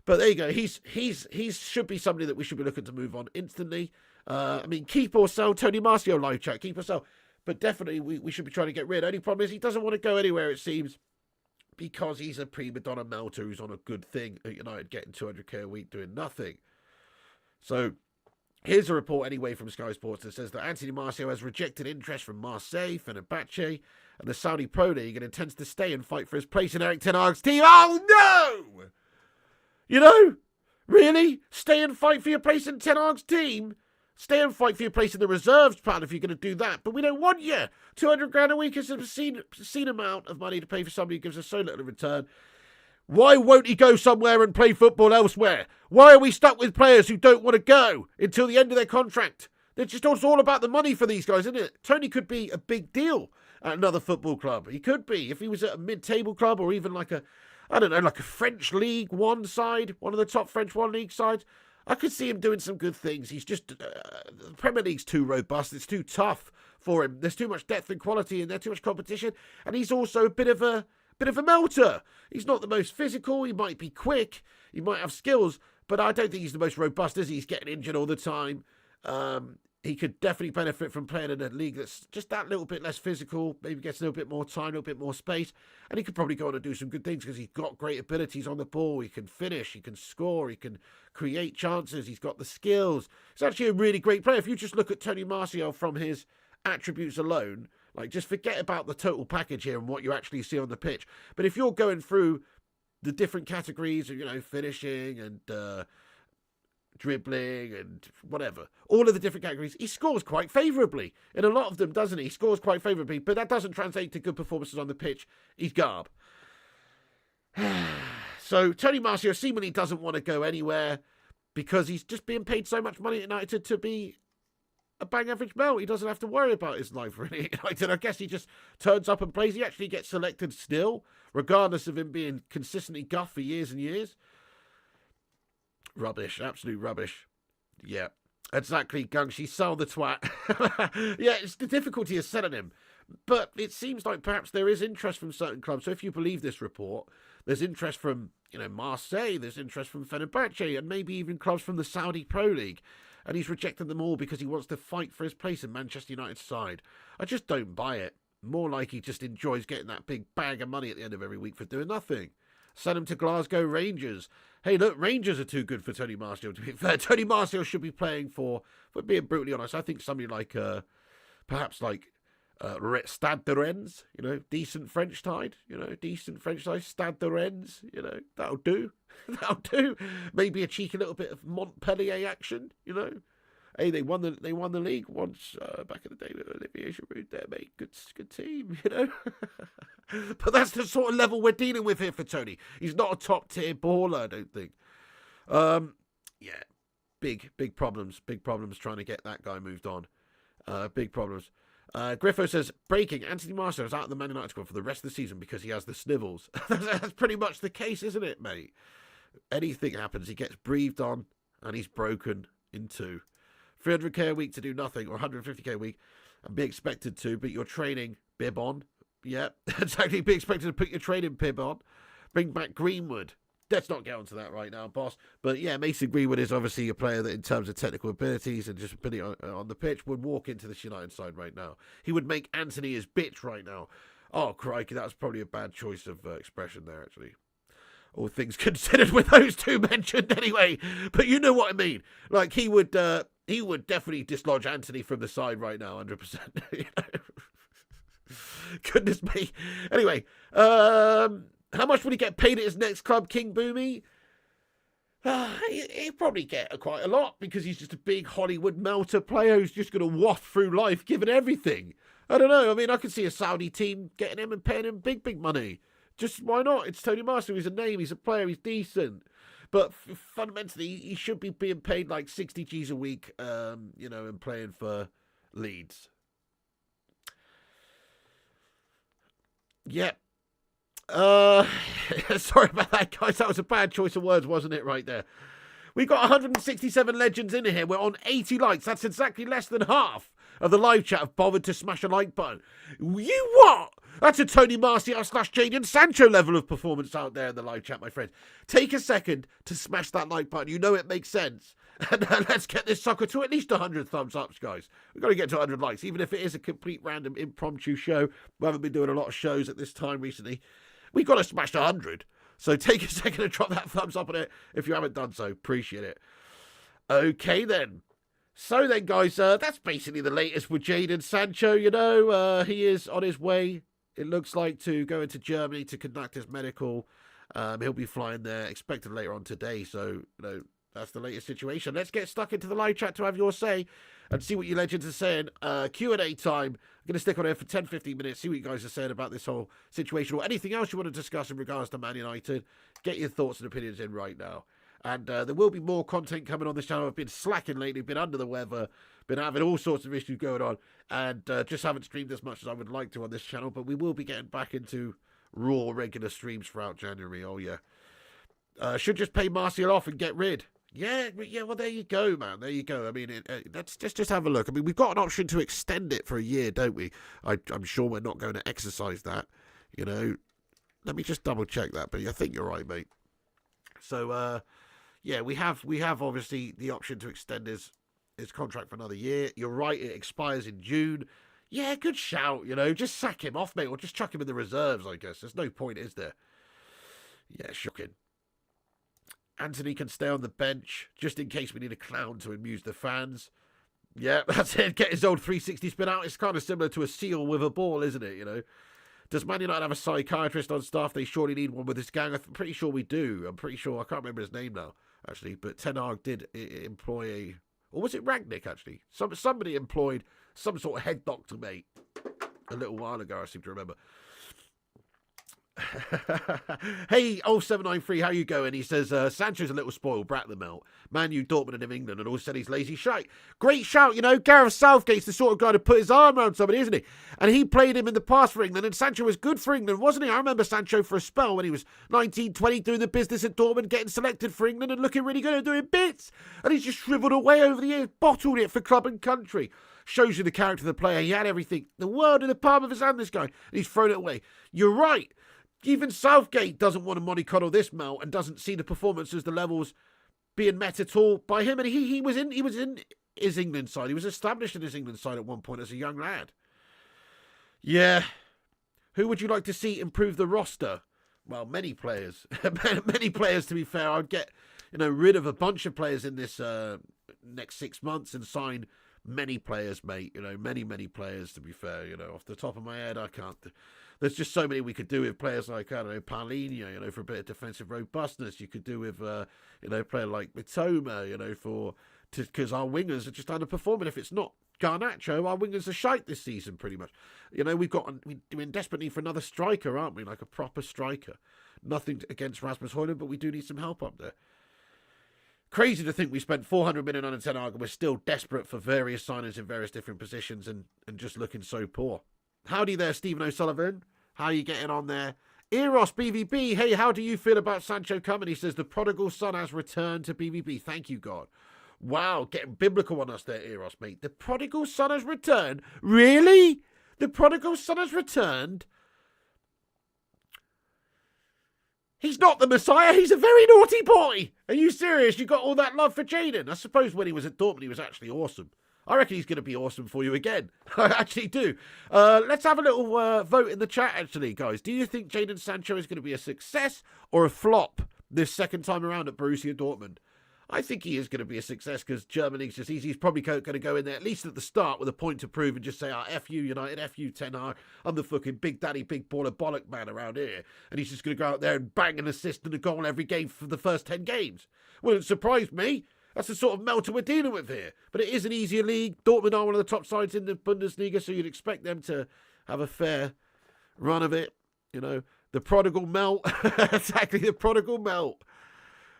But there you go. He should be somebody that we should be looking to move on instantly. I mean, keep or sell. Tony Martial live chat. Keep or sell. But definitely we should be trying to get rid. Only problem is he doesn't want to go anywhere, it seems, because he's a prima donna melter who's on a good thing at United, getting 200k a week doing nothing. So Here's a report anyway from Sky Sports that says that Anthony Martial has rejected interest from Marseille, Fenerbahce, and the Saudi Pro League and intends to stay and fight for his place in Eric Ten Hag's team. Oh no! You know? Really? Stay and fight for your place in Ten Hag's team? Stay and fight for your place in the reserves, pal, if you're going to do that. But we don't want you. 200 grand a week is an obscene amount of money to pay for somebody who gives us so little in return. Why won't he go somewhere and play football elsewhere? Why are we stuck with players who don't want to go until the end of their contract? It's all about the money for these guys, isn't it? Tony could be a big deal at another football club. He could be. If he was at a mid-table club or even like a French League One side, one of the top French One League sides, I could see him doing some good things. He's just, the Premier League's too robust. It's too tough for him. There's too much depth and quality and there's too much competition. And he's also a bit of a melter. He's not the most physical. He might be quick. He might have skills, but I don't think he's the most robust, is he? He's getting injured all the time. He could definitely benefit from playing in a league that's just that little bit less physical, maybe gets a little bit more time, a little bit more space, and he could probably go on and do some good things because he's got great abilities on the ball. He can finish, he can score, he can create chances, he's got the skills. He's actually a really great player. If you just look at Tony Martial from his attributes alone, like just forget about the total package here and what you actually see on the pitch. But if you're going through the different categories of, finishing and dribbling and whatever, all of the different categories, he scores quite favourably. In a lot of them, doesn't he? He scores quite favourably, but that doesn't translate to good performances on the pitch. He's garb. So Tony Martial seemingly doesn't want to go anywhere because he's just being paid so much money at United to be a bang average male. He doesn't have to worry about his life really at United. I guess he just turns up and plays. He actually gets selected still, regardless of him being consistently guff for years and years. Rubbish, absolute rubbish. Yeah, exactly, Gungshi, sell the twat. Yeah, it's the difficulty of selling him. But it seems like perhaps there is interest from certain clubs. So if you believe this report, there's interest from, Marseille, there's interest from Fenerbahce, and maybe even clubs from the Saudi Pro League. And he's rejected them all because he wants to fight for his place in Manchester United's side. I just don't buy it. More like he just enjoys getting that big bag of money at the end of every week for doing nothing. Send him to Glasgow Rangers. Hey, look, Rangers are too good for Tony Martial, to be fair. Tony Martial should be playing for being brutally honest, I think somebody like, perhaps like Stade de Rennes, decent French side, Stade de Rennes, that'll do. That'll do. Maybe a cheeky little bit of Montpellier action, Hey, they won the league once back in the day with Olivier Giroud there, mate. Good team, But that's the sort of level we're dealing with here for Tony. He's not a top tier baller, I don't think. Yeah, big problems trying to get that guy moved on. Big problems. Griffo says, breaking, Anthony Martial is out of the Man United squad for the rest of the season because he has the snivels. That's pretty much the case, isn't it, mate? Anything happens, he gets breathed on and he's broken in two. 300k a week to do nothing, or 150k a week, and be expected to put your training bib on. Yeah, exactly. Be expected to put your training bib on. Bring back Greenwood. Let's not get onto that right now, boss. But yeah, Mason Greenwood is obviously a player that, in terms of technical abilities and just ability on the pitch, would walk into this United side right now. He would make Anthony his bitch right now. Oh, crikey, that was probably a bad choice of expression there, actually. All things considered with those two mentioned anyway. But you know what I mean. Like, he would definitely dislodge Anthony from the side right now, 100%. Goodness me. Anyway, how much would he get paid at his next club, King Boomy? He'd probably get quite a lot because he's just a big Hollywood melter player who's just going to waft through life giving everything. I don't know. I mean, I could see a Saudi team getting him and paying him big money. Just why not? It's Tony Martial. He's a name. He's a player. He's decent. But fundamentally, he should be being paid like 60 G's a week, and playing for Leeds. Yep. Sorry about that, guys. That was a bad choice of words, wasn't it, right there? We got 167 legends in here. We're on 80 likes. That's exactly less than half of the live chat have bothered to smash a like button. You what? That's a Tony Martial / Jadon Sancho level of performance out there in the live chat, my friends. Take a second to smash that like button. You know it makes sense. And let's get this sucker to at least 100 thumbs ups, guys. We've got to get to 100 likes, even if it is a complete random impromptu show. We haven't been doing a lot of shows at this time recently. We've got to smash 100. So take a second to drop that thumbs up on it if you haven't done so. Appreciate it. Okay, then. So then, guys, that's basically the latest with Jadon Sancho. You know, he is on his way, it looks like, to go into Germany to conduct his medical. He'll be flying there, expected later on today. So, you know, that's the latest situation. Let's get stuck into the live chat to have your say and see what you legends are saying. Q&A time. I'm going to stick on here for 10-15 minutes, see what you guys are saying about this whole situation or anything else you want to discuss in regards to Man United. Get your thoughts and opinions in right now. And there will be more content coming on this channel. I've been slacking lately, been under the weather, been having all sorts of issues going on, and just haven't streamed as much as I would like to on this channel. But we will be getting back into raw, regular streams throughout January. Oh, yeah. Should just pay Martial off and get rid. Yeah, well, there you go, man. There you go. I mean, let's just have a look. I mean, we've got an option to extend it for a year, don't we? I'm sure we're not going to exercise that, you know. Let me just double check that, but I think you're right, mate. So, yeah, we have obviously the option to extend his contract for another year. You're right, it expires in June. Yeah, good shout, you know. Just sack him off, mate, or just chuck him in the reserves, I guess. There's no point, is there? Yeah, shocking. Anthony can stay on the bench, just in case we need a clown to amuse the fans. Yeah, that's it. Get his old 360 spin out. It's kind of similar to a seal with a ball, isn't it, you know? Does Man United have a psychiatrist on staff? They surely need one with this gang. I'm pretty sure we do. I'm pretty sure. I can't remember his name now, actually. But Ten Hag did employ a... Or was it Rangnick, actually? Somebody employed some sort of head doctor, mate, a little while ago, I seem to remember. Hey, 0793, how you going? He says, Sancho's a little spoiled brat, the melt. Man U, Dortmund and England, and all said he's lazy shite. Great shout, you know. Gareth Southgate's the sort of guy to put his arm around somebody, isn't he? And he played him in the past for England, and Sancho was good for England, wasn't he? I remember Sancho for a spell when he was 19, 20, doing the business at Dortmund, getting selected for England and looking really good and doing bits. And he's just shriveled away over the years, bottled it for club and country. Shows you the character of the player. He had everything, the world in the palm of his hand, this guy, and he's thrown it away. You're right. Even Southgate doesn't want to mollycoddle this melt and doesn't see the performances, the levels being met at all by him. And he was in his England side. He was established in his England side at one point as a young lad. Yeah. Who would you like to see improve the roster? Well, many players. Many players, to be fair. I'd get, you know, rid of a bunch of players in this next 6 months and sign many players, mate. You know, many players, to be fair. You know, off the top of my head, I can't... There's just so many we could do with players like, I don't know, Paulinho, you know, for a bit of defensive robustness. You could do with, you know, a player like Mitoma, you know, because our wingers are just underperforming. If it's not Garnacho, our wingers are shite this season, pretty much. You know, we're in desperate need for another striker, aren't we? Like a proper striker. Nothing against Rasmus Højlund, but we do need some help up there. Crazy to think we spent 400 million on a Ten Hag and we're still desperate for various signings in various different positions and just looking so poor. Howdy there, Stephen O'Sullivan. How are you getting on there? Eros BVB, hey, how do you feel about Sancho coming? He says the prodigal son has returned to BVB. Thank you, God. Wow, getting biblical on us there, Eros, mate. The prodigal son has returned? Really? The prodigal son has returned? He's not the Messiah. He's a very naughty boy. Are you serious? You got all that love for Jadon? I suppose when he was at Dortmund, he was actually awesome. I reckon he's going to be awesome for you again. I actually do. Let's have a little vote in the chat, actually, guys. Do you think Jadon Sancho is going to be a success or a flop this second time around at Borussia Dortmund? I think he is going to be a success because German League's just easy. He's probably going to go in there, at least at the start, with a point to prove and just say, F you, United, F you, Ten Hag. I'm the fucking big daddy, big baller bollock man around here. And he's just going to go out there and bang an assist and a goal every game for the first 10 games. Wouldn't surprise me. That's the sort of melter we're dealing with here. But it is an easier league. Dortmund are one of the top sides in the Bundesliga, so you'd expect them to have a fair run of it. You know, the prodigal melt. Exactly, the prodigal melt.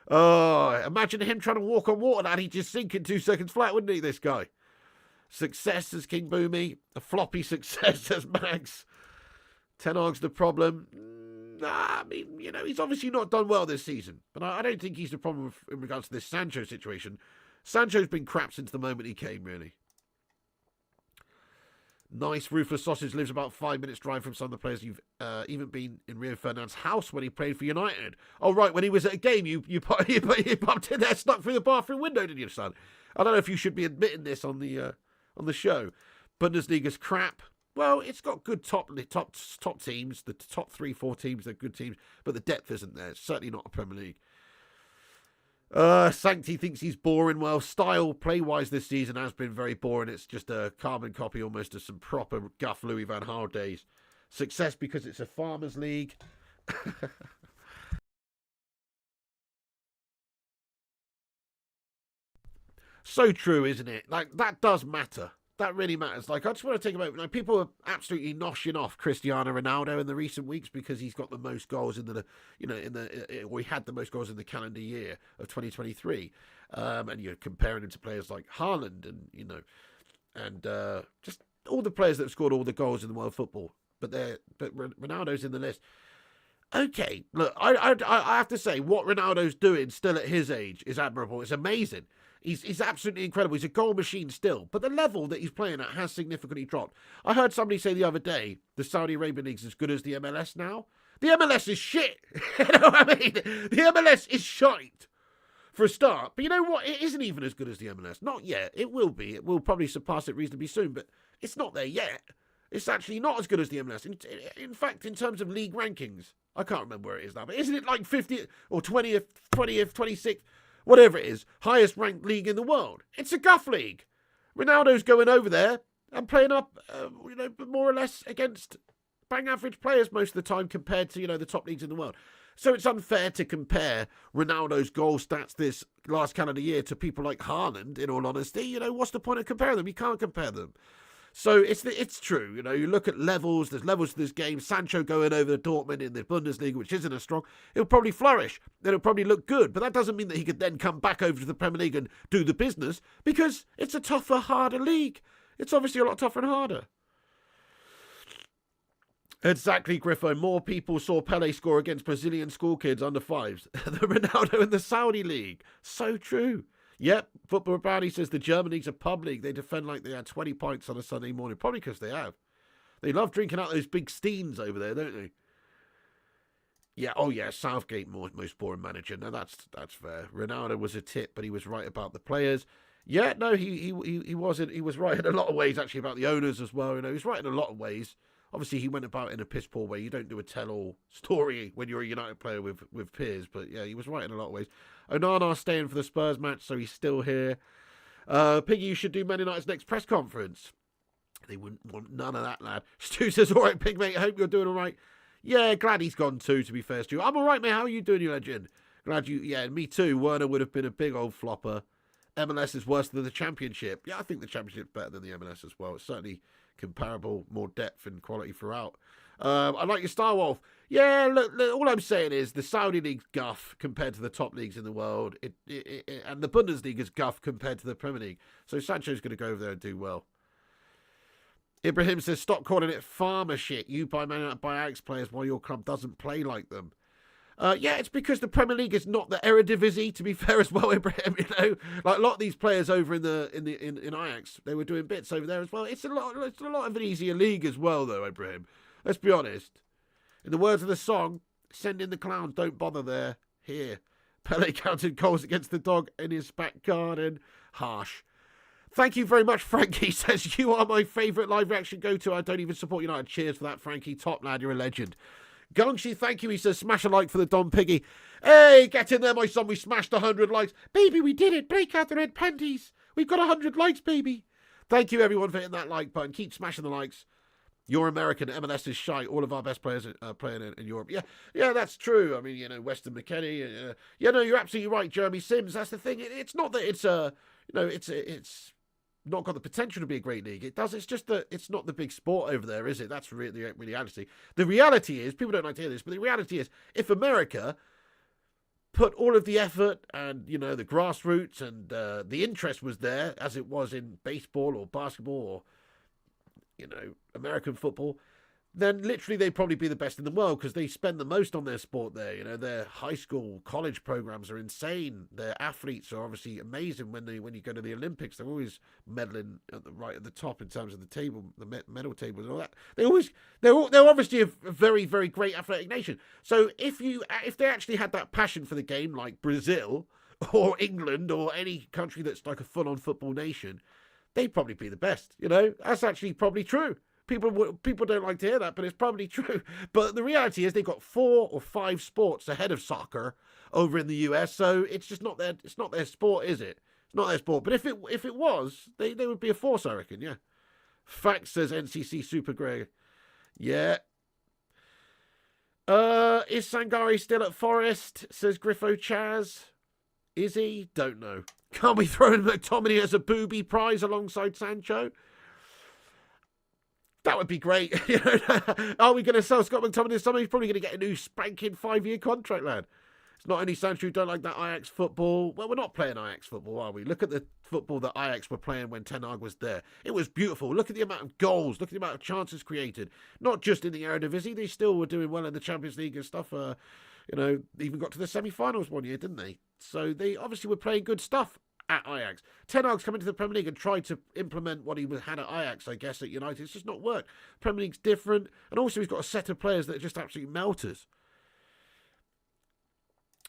Oh, imagine him trying to walk on water, and he'd just sink in 2 seconds flat, wouldn't he, this guy? Success as King Boomy. A floppy success as Max. Ten Hag's the problem. I mean, you know, he's obviously not done well this season. But I don't think he's the problem in regards to this Sancho situation. Sancho's been crap since the moment he came, really. Nice. Ruthless Sausage lives about 5 minutes drive from some of the players. You've even been in Rio Ferdinand's house when he played for United. Oh, right, when he was at a game, you popped in there, snuck through the bathroom window, didn't you, son? I don't know if you should be admitting this on the show. Bundesliga's crap. Well, it's got good top teams. The top 3-4 teams are good teams, but the depth isn't there. It's certainly not a Premier League. Sancti thinks he's boring. Well, style, play-wise this season has been very boring. It's just a carbon copy almost of some proper guff Louis van Gaal days. Success because it's a farmers' league. So true, isn't it? Like, that does matter. That really matters. Like, I just want to take a moment. Like, people are absolutely noshing off Cristiano Ronaldo in the recent weeks because he's got the most goals in the, or he had the most goals in the calendar year of 2023. And you're comparing him to players like Haaland and just all the players that have scored all the goals in the world football. But Ronaldo's in the list. Okay, look, I have to say, what Ronaldo's doing still at his age is admirable. It's amazing. He's absolutely incredible. He's a goal machine still. But the level that he's playing at has significantly dropped. I heard somebody say the other day, the Saudi Arabian League's as good as the MLS now. The MLS is shit. You know what I mean? The MLS is shite, for a start. But you know what? It isn't even as good as the MLS. Not yet. It will be. It will probably surpass it reasonably soon. But it's not there yet. It's actually not as good as the MLS. In fact, in terms of league rankings, I can't remember where it is now, but isn't it like 50th or 20th, 26th, whatever it is, highest ranked league in the world? It's a guff league. Ronaldo's going over there and playing up, more or less against bang average players most of the time compared to, the top leagues in the world. So it's unfair to compare Ronaldo's goal stats this last calendar year to people like Haaland, in all honesty. What's the point of comparing them? You can't compare them. So it's true. You look at levels. There's levels to this game. Sancho going over Dortmund in the Bundesliga, which isn't as strong. He'll probably flourish. Then it'll probably look good. But that doesn't mean that he could then come back over to the Premier League and do the business, because it's a tougher, harder league. It's obviously a lot tougher and harder. Exactly, Griffo. More people saw Pele score against Brazilian school kids under fives than Ronaldo in the Saudi league. So true. Yep, Football Brownie says the German league's a pub league. They defend like they had 20 pints on a Sunday morning. Probably because they have. They love drinking out those big steens over there, don't they? Yeah, oh yeah, Southgate, most boring manager. No, that's fair. Ronaldo was a tip, but he was right about the players. Yeah, no, he wasn't. He was right in a lot of ways, actually, about the owners as well. He was right in a lot of ways. Obviously, he went about in a piss-poor way. You don't do a tell-all story when you're a United player with peers. But, yeah, he was right in a lot of ways. Onana staying for the Spurs match, so he's still here. Piggy, you should do Man United's next press conference. They wouldn't want none of that, lad. Stu says, all right, Pig, mate, I hope you're doing all right. Yeah, glad he's gone too, to be fair, Stu. I'm all right, mate. How are you doing, you legend? Glad you... Yeah, me too. Werner would have been a big old flopper. MLS is worse than the Championship. Yeah, I think the Championship's better than the MLS as well. It's certainly comparable, more depth and quality throughout. I like your Star Wolf. Yeah, look, all I'm saying is the Saudi League's guff compared to the top leagues in the world, and the Bundesliga's guff compared to the Premier League. So Sancho's going to go over there and do well. Ibrahim says, stop calling it farmer shit. You buy Ajax players while your club doesn't play like them. Yeah, it's because the Premier League is not the Eredivisie, to be fair as well, Ibrahim. Like a lot of these players over in Ajax, they were doing bits over there as well. It's a lot of an easier league as well, though, Ibrahim. Let's be honest. In the words of the song, send in the clowns, don't bother there. Here. Pele counted goals against the dog in his back garden. Harsh. Thank you very much, Frankie. Says, you are my favourite live reaction go-to. I don't even support United. Cheers for that, Frankie. Top lad, you're a legend. Gungshi, thank you. He says, smash a like for the Don Piggy. Hey, get in there, my son. We smashed 100 likes. Baby, we did it. Break out the red panties. We've got 100 likes, baby. Thank you, everyone, for hitting that like button. Keep smashing the likes. You're American. MLS is shite. All of our best players are playing in Europe. Yeah, that's true. I mean, Weston McKennie. No, you're absolutely right, Jeremy Sims. That's the thing. It's not that it's not got the potential to be a great league. It does. It's just that it's not the big sport over there, is it? That's really the reality. The reality is, people don't like to hear this, but the reality is, if America put all of the effort and, the grassroots and the interest was there, as it was in baseball or basketball or, American football, then literally they'd probably be the best in the world because they spend the most on their sport there. Their high school, college programs are insane. Their athletes are obviously amazing when you go to the Olympics. They're always medaling right at the top in terms of the table, the medal tables and all that. They're obviously a very, very great athletic nation. So if they actually had that passion for the game, like Brazil or England or any country that's like a full-on football nation, they'd probably be the best. That's actually probably true. People don't like to hear that, but it's probably true. But the reality is they've got 4 or 5 sports ahead of soccer over in the US, so it's just not their sport, is it? It's not their sport. But if it was, they would be a force, I reckon. Yeah. Facts, says NCC Super Greg. Yeah. Is Sangare still at Forest? Says Griffo Chaz. Is he? Don't know. Can't we throw in McTominay as a booby prize alongside Sancho? That would be great. Are we going to sell Scott McTominay this summer? He's probably going to get a new spanking 5-year contract, lad. It's not only Sancho who don't like that Ajax football. Well, we're not playing Ajax football, are we? Look at the football that Ajax were playing when Ten Hag was there. It was beautiful. Look at the amount of goals. Look at the amount of chances created. Not just in the Eredivisie. They still were doing well in the Champions League and stuff. Even got to the semi-finals one year, didn't they? So they obviously were playing good stuff at Ajax. Ten Hag's come into the Premier League and tried to implement what he had at Ajax, I guess, at United. It's just not worked. Premier League's different. And also he's got a set of players that are just absolutely melters.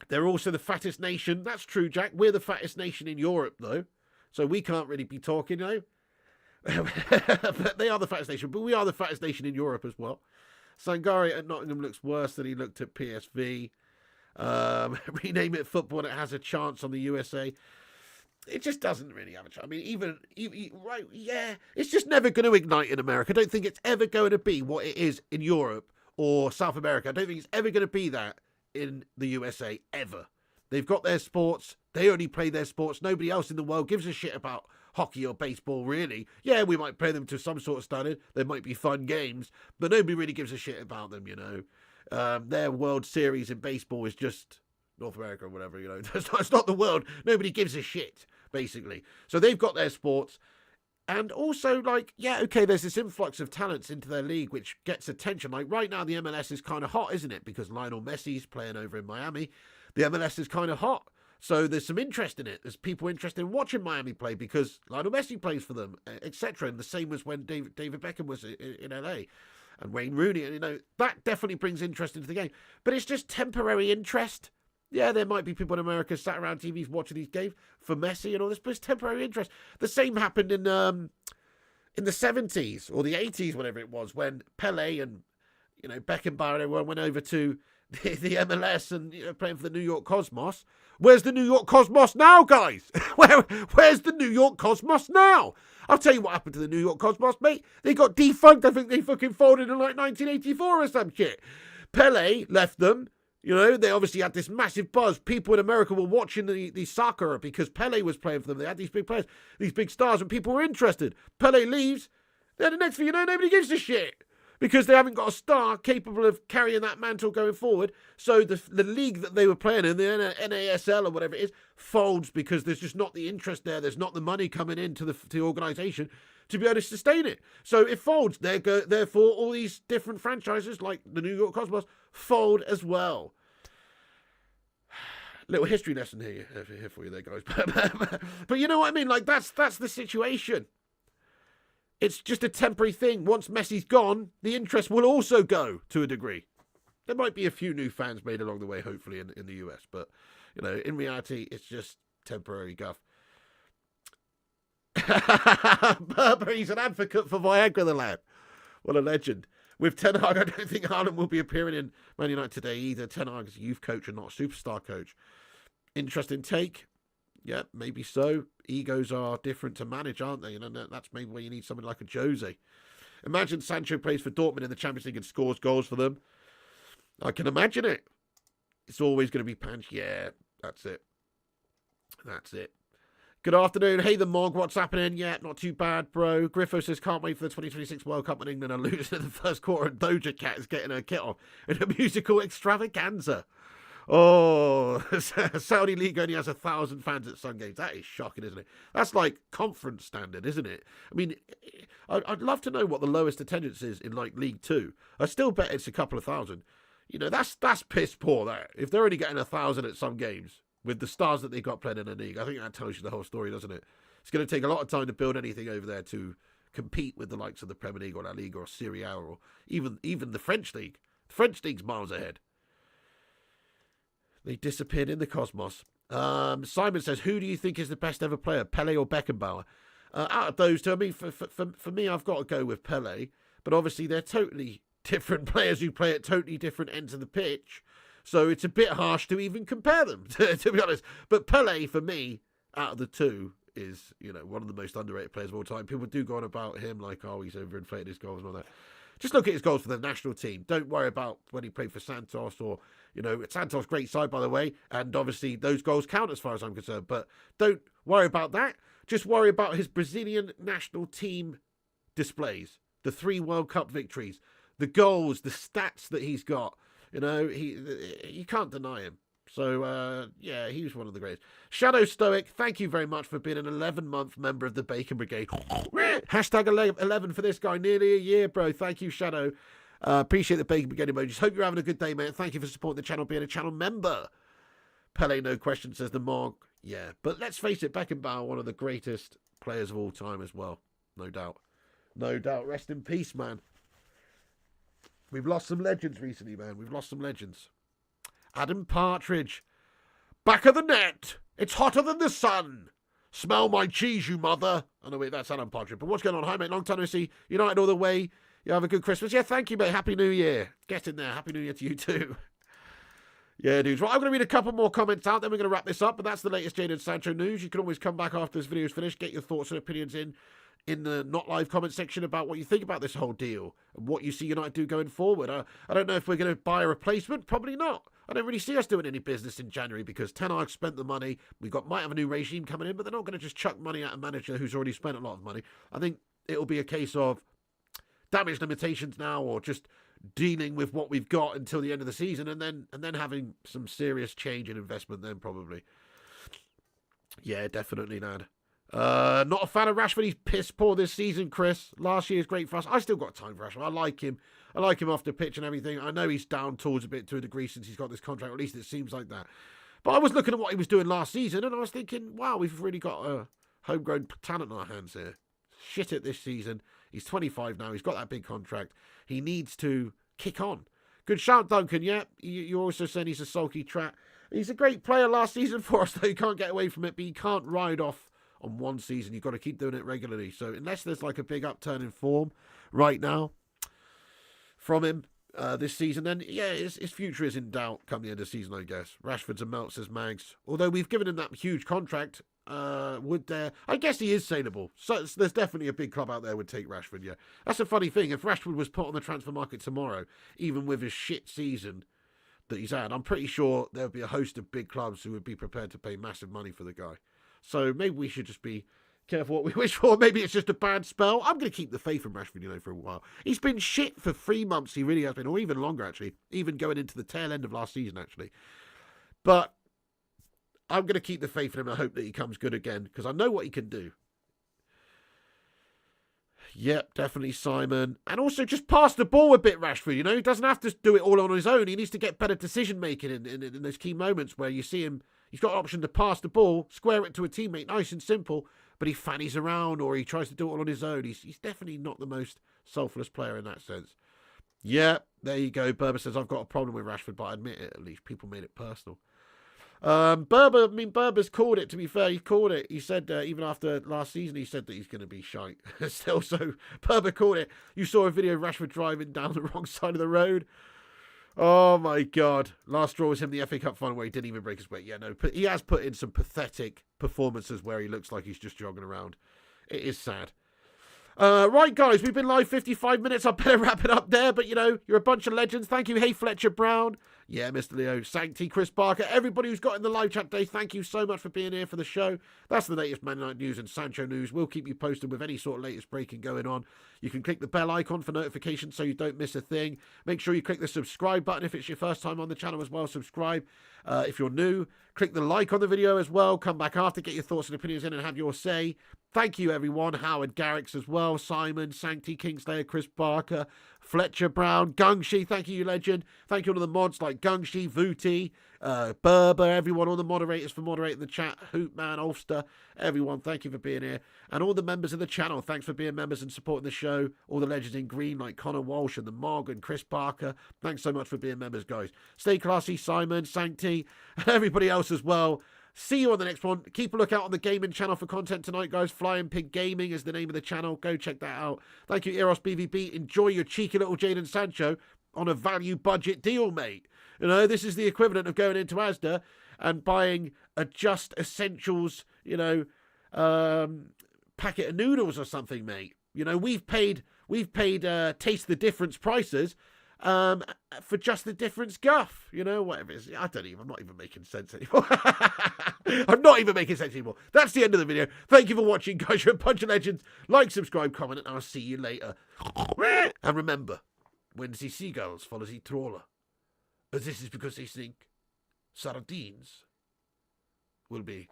They're also the fattest nation. That's true, Jack. We're the fattest nation in Europe, though. So we can't really be talking, But they are the fattest nation. But we are the fattest nation in Europe as well. Sangare at Nottingham looks worse than he looked at PSV. Rename it football and it has a chance on the USA. It just doesn't really have a chance. I mean, even right, yeah, it's just never going to ignite in America. I don't think it's ever going to be what it is in Europe or South America. I don't think it's ever going to be that in the USA, ever. They've got their sports. They only play their sports. Nobody else in the world gives a shit about hockey or baseball, really. Yeah, we might play them to some sort of standard. There might be fun games, but nobody really gives a shit about them, Their World Series in baseball is just North America or whatever, It's not the world. Nobody gives a shit, basically. So they've got their sports. And also, there's this influx of talents into their league, which gets attention. Like, right now, the MLS is kind of hot, isn't it? Because Lionel Messi's playing over in Miami. The MLS is kind of hot. So there's some interest in it. There's people interested in watching Miami play because Lionel Messi plays for them, etc. And the same was when David Beckham was in LA. And Wayne Rooney. And, that definitely brings interest into the game. But it's just temporary interest. Yeah, there might be people in America sat around TVs watching these games for Messi and all this, but it's temporary interest. The same happened in the 70s or the 80s, whatever it was, when Pele and Beckenbauer and everyone went over to the MLS and playing for the New York Cosmos. Where's the New York Cosmos now, guys? Where's the New York Cosmos now? I'll tell you what happened to the New York Cosmos, mate. They got defunct. I think they fucking folded in like 1984 or some shit. Pele left them. They obviously had this massive buzz. People in America were watching the soccer because Pele was playing for them. They had these big players, these big stars, and people were interested. Pele leaves. Then the next thing you know, nobody gives a shit because they haven't got a star capable of carrying that mantle going forward. So the league that they were playing in, the NASL or whatever it is, folds because there's just not the interest there. There's not the money coming into the organisation to be able to sustain it. So it folds. Therefore, all these different franchises, like the New York Cosmos, fold as well. Little history lesson here for you there, guys. But you know what I mean? Like, that's the situation. It's just a temporary thing. Once Messi's gone, the interest will also go to a degree. There might be a few new fans made along the way, hopefully, in the US. But, in reality, it's just temporary guff. Burberry's an advocate for Viagra, the lad. What a legend. With Ten Hag, I don't think Haaland will be appearing in Man United today either. Ten Hag is a youth coach and not a superstar coach. Interesting take. Yeah, maybe so. Egos are different to manage, aren't they? That's maybe where you need someone like a Jose. Imagine Sancho plays for Dortmund in the Champions League and scores goals for them. I can imagine it. It's always going to be Panch. Yeah, that's it. That's it. Good afternoon. Hey, the Mog. What's happening? Yeah, not too bad, bro. Griffo says, can't wait for the 2026 World Cup when England are losing in the first quarter and Doja Cat is getting her kit off in a musical extravaganza. Oh, Saudi League only has 1,000 fans at some games. That is shocking, isn't it? That's like conference standard, isn't it? I mean, I'd love to know what the lowest attendance is in like League 2. I still bet it's a couple of thousand. That's piss poor, that. If they're only getting 1,000 at some games, with the stars that they've got playing in the league, I think that tells you the whole story, doesn't it? It's going to take a lot of time to build anything over there to compete with the likes of the Premier League or La Liga or Serie A or even the French League. The French League's miles ahead. They disappeared in the cosmos. Simon says, who do you think is the best ever player, Pele or Beckenbauer? Out of those two, I mean, for me, I've got to go with Pele. but obviously they're totally different players who play at totally different ends of the pitch. So it's a bit harsh to even compare them, to be honest. But Pele, for me, out of the two, is, one of the most underrated players of all time. People do go on about him like, oh, he's overinflated his goals and all that. Just look at his goals for the national team. Don't worry about when he played for Santos or, Santos, great side, by the way. And obviously those goals count as far as I'm concerned. But don't worry about that. Just worry about his Brazilian national team displays. The 3 World Cup victories. The goals, the stats that he's got. You can't deny him. So, he was one of the greatest. Shadow Stoic, thank you very much for being an 11-month member of the Bacon Brigade. Hashtag 11 for this guy. Nearly a year, bro. Thank you, Shadow. Appreciate the Bacon Brigade emojis. Hope you're having a good day, mate. Thank you for supporting the channel, being a channel member. Pele, no question, says the Mog. Yeah, but let's face it, Beckenbauer, one of the greatest players of all time as well. No doubt. No doubt. Rest in peace, man. We've lost some legends recently, man. We've lost some legends. Adam Partridge. Back of the net. It's hotter than the sun. Smell my cheese, you mother. Oh, no, wait, that's Adam Partridge. But what's going on? Hi, mate. Long time no see. United all the way. You have a good Christmas. Yeah, thank you, mate. Happy New Year. Get in there. Happy New Year to you, too. Yeah, dudes. Right, I'm going to read a couple more comments out, then we're going to wrap this up. But that's the latest Jadon Sancho news. You can always come back after this video is finished. Get your thoughts and opinions in the not live comment section about what you think about this whole deal and what you see United do going forward. I don't know if we're going to buy a replacement. Probably not. I don't really see us doing any business in January because Ten Hag spent the money. Might have a new regime coming in, but they're not going to just chuck money at a manager who's already spent a lot of money. I think it'll be a case of damage limitations now, or just dealing with what we've got until the end of the season, and then having some serious change in investment then probably. Yeah, definitely, Nad. Not a fan of Rashford. He's piss poor this season, Chris. Last year's great for us. I still got time for Rashford. I like him. I like him off the pitch and everything. I know he's down tools a bit to a degree since he's got this contract, or at least it seems like that. But I was looking at what he was doing last season, and I was thinking, wow, we've really got a homegrown talent on our hands here. Shit it this season. He's 25 now. He's got that big contract. He needs to kick on. Good shout, Duncan. Yeah, you're also saying he's a sulky twat. He's a great player last season for us, though. You can't get away from it, but you can't ride off on one season. You've got to keep doing it regularly. So unless there's like a big upturn in form right now from him this season, then yeah, his future is in doubt come the end of the season, I guess. Rashford's a melt, says Mags. Although we've given him that huge contract, I guess he is saleable. So there's definitely a big club out there would take Rashford, yeah. That's a funny thing. If Rashford was put on the transfer market tomorrow, even with his shit season that he's had, I'm pretty sure there would be a host of big clubs who would be prepared to pay massive money for the guy. So maybe we should just be careful what we wish for. Maybe it's just a bad spell. I'm going to keep the faith in Rashford, for a while. He's been shit for 3 months. He really has been, or even longer, actually. Even going into the tail end of last season, actually. But I'm going to keep the faith in him and hope that he comes good again, because I know what he can do. Yep, definitely Simon. And also just pass the ball a bit, Rashford, He doesn't have to do it all on his own. He needs to get better decision-making in those key moments where you see him. He's got an option to pass the ball, square it to a teammate, nice and simple, but he fannies around or he tries to do it all on his own. He's definitely not the most selfless player in that sense. Yeah, there you go. Berber says, I've got a problem with Rashford, but I admit it at least. People made it personal. Berber's called it, to be fair. He called it. He said, even after last season, he said that he's going to be shite still. So Berber called it. You saw a video of Rashford driving down the wrong side of the road. Oh, my God. Last straw was him the FA Cup final where he didn't even break his weight. Yeah, no, he has put in some pathetic performances where he looks like he's just jogging around. It is sad. Right, guys, we've been live 55 minutes. I better wrap it up there, but, you're a bunch of legends. Thank you. Hey, Fletcher Brown. Yeah, Mr. Leo, Sancti, Chris Barker, everybody who's got in the live chat today, thank you so much for being here for the show. That's the latest Man United news and Sancho news. We'll keep you posted with any sort of latest breaking going on. You can click the bell icon for notifications so you don't miss a thing. Make sure you click the subscribe button if it's your first time on the channel as well. Subscribe. If you're new, click the like on the video as well. Come back after, get your thoughts and opinions in and have your say. Thank you, everyone. Howard Garrix as well. Simon, Sancti, Kingslayer, Chris Barker, Fletcher Brown, Gungshi. Thank you, you legend. Thank you all the mods like Gungshi, Vuti, Berber, everyone, all the moderators for moderating the chat, Hoopman, Ulster, everyone, thank you for being here. And all the members of the channel, thanks for being members and supporting the show. All the legends in green like Connor Walsh and the Mog and Chris Barker. Thanks so much for being members, guys. Stay classy, Simon, Sancti, and everybody else as well. See you on the next one. Keep a lookout on the gaming channel for content tonight, guys. Flying Pig Gaming is the name of the channel. Go check that out. Thank you, Eros BVB. Enjoy your cheeky little Jadon Sancho on a value budget deal, mate. You know, this is the equivalent of going into Asda and buying a Just Essentials, you know, packet of noodles or something, mate. You know, we've paid Taste the Difference prices for Just the Difference guff, you know, whatever it is. I'm not even making sense anymore. I'm not even making sense anymore. That's the end of the video. Thank you for watching, guys. You're a bunch of legends. Like, subscribe, comment, and I'll see you later. And remember, when the seagulls follow the trawler, this is because they think sardines will be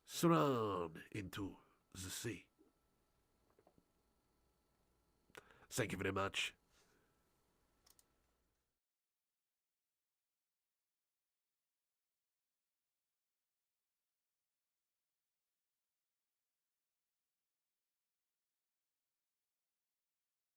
thrown into the sea. Thank you very much.